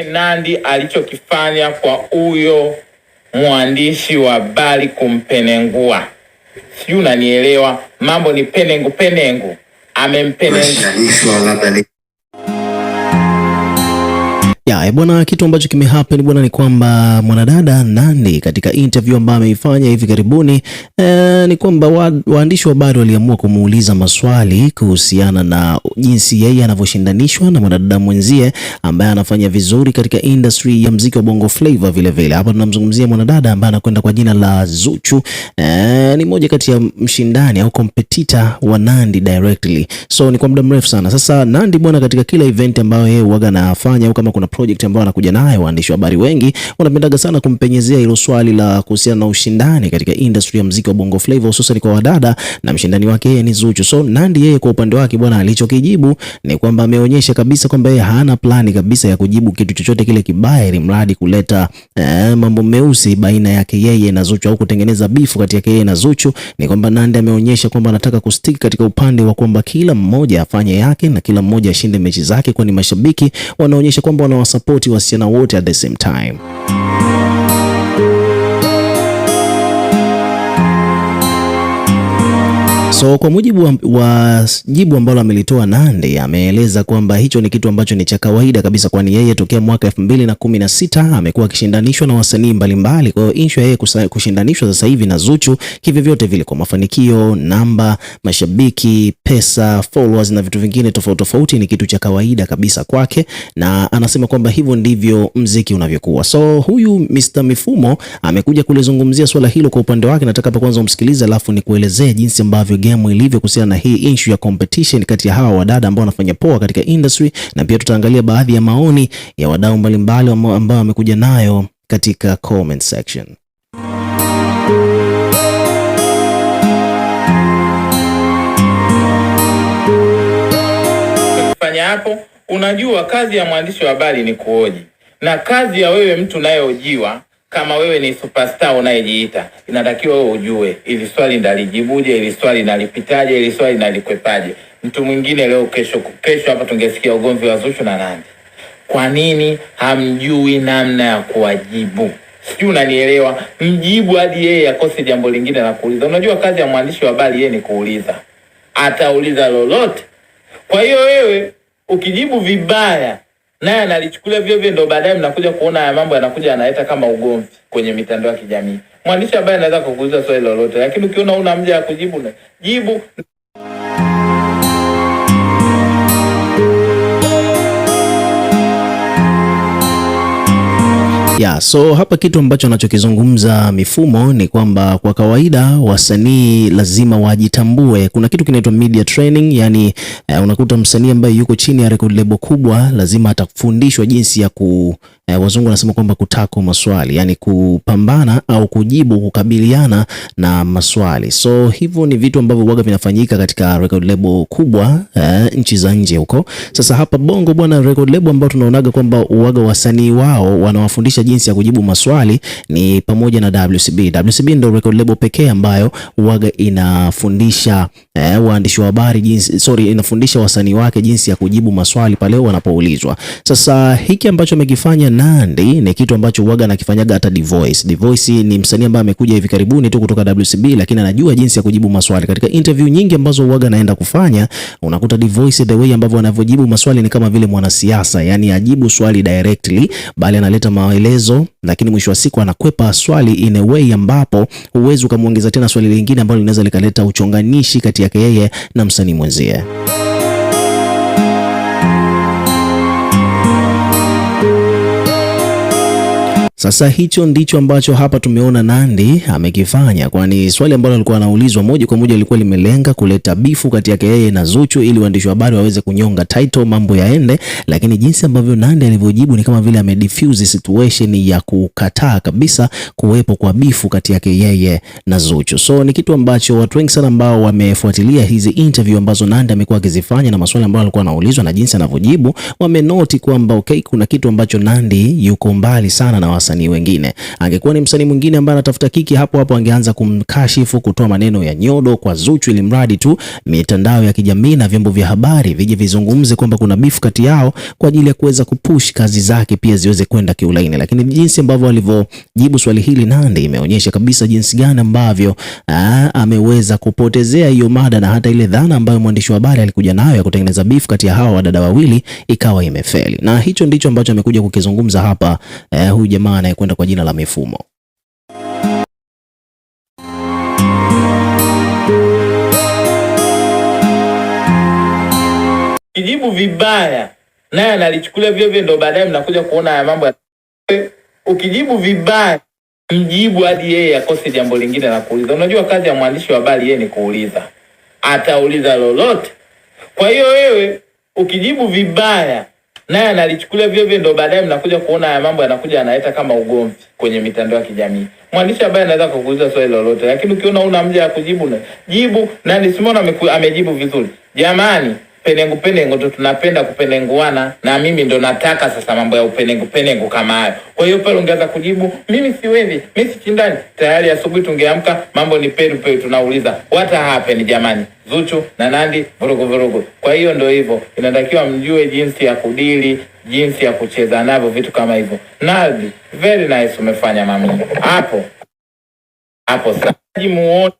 nini Nandy alichokifanya kwa huyo mwandishi wa habari kumpenengua. Sijui unanielewa, mambo ni penengu. Amempenengua. Ya bwana, kitu ambacho kimehappen bwana ni kwamba mwanadada Nandy katika interview ambayo ameifanya hivi karibuni ni kwamba waandishi wa habari waliamua kumuuliza maswali kuhusiana na jinsi yeye anavyoshindanishwa na mwanadada mwenzie ambaye anafanya vizuri katika industry ya muziki wa Bongo Flava vile vile. Hapa tunamzungumzia mwanadada ambaye anakwenda kwa jina la Zuchu. Ni moja kati ya mshindani au competitor wa Nandy directly. So ni kwa muda mrefu sana. Sasa Nandy bwana, katika kila event ambayo yeye huaga anafanya au kama kuna project ambayo anakuja nayo, waandishi wa habari wengi wanapendaga sana kumpenyezea hilo swali la kuhusiana na ushindani katika industry ya muziki wa Bongo Flava, hususan kwa wadada, na mshindani wake yeye ni Zuchu. So Nandy yeye kwa upande wake bwana, alichokijibu ni kwamba ameonyesha kabisa kwamba yeye hana plani kabisa ya kujibu kitu chochote kile kibaya, ili mradi kuleta mambo meusi baina yake yeye na Zuchu au kutengeneza bifu kati yake yeye na Zuchu. Ni kwamba Nandy ameonyesha kwamba anataka kustick katika upande wa kwamba kila mmoja afanye yake na kila mmoja ashinde mechi zake, kwani mashabiki wanaonyesha kwamba wanawasupport wasichana wote at the same time. So kwa mujibu wa jibu ambalo amelitoa Nandy, ameeleza kwamba hicho ni kitu ambacho ni cha kawaida kabisa, kwani yeye tokea mwaka 2016 amekuwa akishindanishwa na wasanii mbalimbali. Kwa hiyo issue yeye kushindanishwa sasa hivi na Zuchu hivyo vyote vile kwa mafanikio, namba, mashabiki, pesa, followers na vitu vingine tofauti ni kitu cha kawaida kabisa kwake, na anasema kwamba hivyo ndivyo mziki unavyokuwa. So huyu Mr. Mifumo amekuja kulizungumzia swala hilo kwa upande wake. Nataka hapa kwanza umsikilize, alafu nikuelezee jinsi ambavyo game ilivyo kuhusiana na hii issue ya competition kati ya hawa wadada ambao wanafanya poa katika industry, na pia tutaangalia baadhi ya maoni ya wadau mbalimbali ambao wamekuja nayo katika comment section. Fanya hapo, unajua kazi ya mwandishi wa habari ni kuhoji, na kazi ya wewe mtu unayehojiwa, kama wewe ni superstar unayejiita, inatakiwa wewe ujue ili swali ndalijibuje, ili swali nalipitaje, ili swali nalikwepaje. Mtu mwingine leo kesho hapa tungesikia ugomvi wa Zuchu na Nandy. Kwa nini hamjui namna ya kuwajibu? Sijui unanielewa, mjibu hadi yeye akose jambo lingine la kuuliza. Unajua kazi ya mwandishi wa habari yeye ni kuuliza. Atauliza lolote. Kwa hiyo wewe ukijibu vibaya, naye analichukulia vile ndo baadaye mnakuja kuona haya mambo yanakuja analeta kama ugomvi kwenye mitandao ya kijamii. Mwandishi ambaye anaweza kukuuliza swali lolote, lakini ukiona una mja ya kujibu na jibu. So hapa kitu ambacho anachokizungumza Mifumo ni kwamba kwa kawaida wasanii lazima wajitambue. Kuna kitu kinaitwa media training, yani unakuta msanii ambaye yuko chini ya record label kubwa lazima atafundishwa jinsi ya wazungu wanasema kwamba kutako maswali, yani kupambana au kujibu, kukabiliana na maswali. So hivyo ni vitu ambavyo huaga vinafanyika katika record label kubwa nchi za nje huko. Sasa hapa Bongo bwana, record label ambao tunaonaga kwamba huaga wasanii wao wanawafundisha jinsi ya kujibu maswali ni pamoja na WCB. WCB ndio record label pekee ambayo huaga inafundisha waandishi wa habari inafundisha wasanii wake jinsi ya kujibu maswali pale wanapoulizwa. Sasa hiki ambacho amekifanya Nandy ni kitu ambacho huaga anakifanyaga hata D'Voice. D'Voice ni msanii ambaye amekuja hivi karibuni tu kutoka WCB, lakini anajua jinsi ya kujibu maswali. Katika interview nyingi ambazo huaga anaenda kufanya, unakuta D'Voice the way ambavyo anavyojibu maswali ni kama vile mwanasiasa, yani ajibu swali directly, bali analeta maelezo, lakini mwisho wa siku anakwepa swali in a way ambapo huwezi kumuongeza tena swali lingine ambalo linaweza likaleta uchonganishi kati yake yeye na msanii mwenzie. Sasa hicho ndicho ambacho hapa tumeona Nandy amekifanya, kwani swali ambalo alikuwa anaulizwa moja kwa moja lilikuwa limelenga kuleta bifu kati yake yeye na Zuchu ili waandishi wa habari waweze kunyonga title, mambo yaende, lakini jinsi ambavyo Nandy alivyojibu ni kama vile amedifuse situation ya kukataa kabisa kuwepo kwa bifu kati yake yeye na Zuchu. So ni kitu ambacho watu wengi sana ambao wamefuatilia hizi interview ambazo Nandy amekuwa akizifanya na maswali ambayo alikuwa anaulizwa na jinsi anavyojibu, wamenoti kwamba okay, kuna kitu ambacho Nandy yuko mbali sana na wasanii wengine. Angekuwa ni msanii mwingine ambaye anatafuta kiki, hapo hapo angeanza kumkashifu, kutoa maneno ya nyodo kwa Zuchu, ili mradi tu mitandao ya kijamii na vyombo vya habari vije vizungumze kwamba kuna beef kati yao kwa ajili ya kuweza kupush kazi zake pia ziweze kwenda kiulaini. Lakini jinsi ambavyo alivyojibu swali hili Nandy imeonyesha kabisa jinsi gani ambavyo ameweza kupotezea hiyo mada, na hata ile dhana ambayo mwandishi wa habari alikuja nayo ya kutengeneza beef kati ya hawa wadada wawili ikawa imefeli. Na hicho ndicho ambacho amekuja kukizungumza hapa huyu jamaa anayekwenda kwa jina la Mifumo. Kijibu vibaya naye analichukulia vile ndo baadaye mnakuja kuona haya mambo. Ukijibu vibaya mjibu hadi yeye akose jambo lingine la kuuliza. Unajua kazi ya mwandishi wa habari yeye ni kuuliza. Atauliza lolote. Kwa hiyo wewe ukijibu vibaya naye analichukulia vile ndo baadaye mnakuja kuona haya mambo yanakuja yanaleta kama ugomvi kwenye mitandao ya kijamii. Mwandishi ambaye anaweza kukuuliza swali lolote, lakini ukiona una mja ya kujibu na jibu. Na Simona amejibu vizuri. Jamani, penengu ndo tunapenda kupenenguana, na mimi ndo nataka sasa mambo ya penengu kama hayo. Kwa hiyo pale ungeanza kujibu mimi siwendi, mimi sichindani, tayari asubuhi tungeamka mambo ni peru tunauliza what happened jamani, Zuchu na Nandy vurugu. Kwa hiyo ndo hivyo, inatakiwa mjue jinsi ya kudili, jinsi ya kucheza navyo vitu kama hivyo. Nandy, very nice umefanya mami. Hapo sasa muone.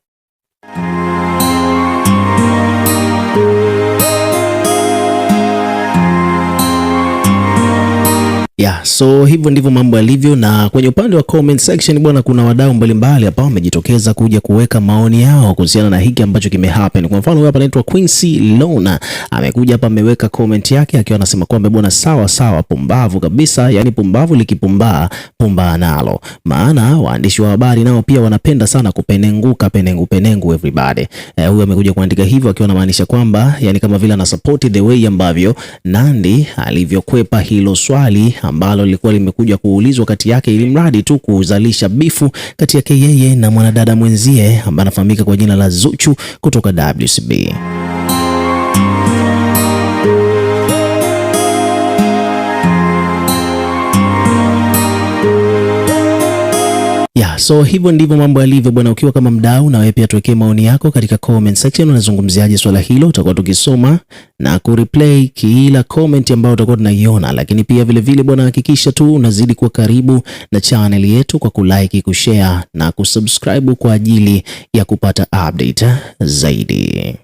So hivyo ndivyo mambo yalivyo, na kwenye upande wa comment section bwana, kuna wadau mbalimbali hapa wamejitokeza kuja kuweka maoni yao kuhusiana na hiki ambacho kimehappen. Kwa mfano hapa anaitwa Quincy Lona amekuja hapa ameweka comment yake akiwa anasema kwamba bwana, sawa, pumbavu kabisa, yani pumbavu likipumbaa pumbaa nalo, maana waandishi wa habari nao pia wanapenda sana kupenenguka penengu everybody. Huyu amekuja kuandika hivyo akiwa anamaanisha kwamba yani kama vile ana support the way ambavyo Nandy alivyokwepa hilo swali ambalo lilikuwa limekuja kuulizwa kati yake, ili mradi tu kuzalisha bifu kati yake yeye na mwanadada mwenzie ambaye anafahamika kwa jina la Zuchu kutoka WCB. So hivyo ndivyo mambo yalivyo bwana. Ukiwa kama mdau, na wewe pia tuwekee maoni yako katika comment section. Unazungumziaje swala hilo? Tutakuwa tukisoma na kureplay kila comment ambayo utakuwa tunaiona, lakini pia vile vile bwana, hakikisha tu unazidi kuwa karibu na channel yetu kwa kulike, kushare na kusubscribe kwa ajili ya kupata update zaidi.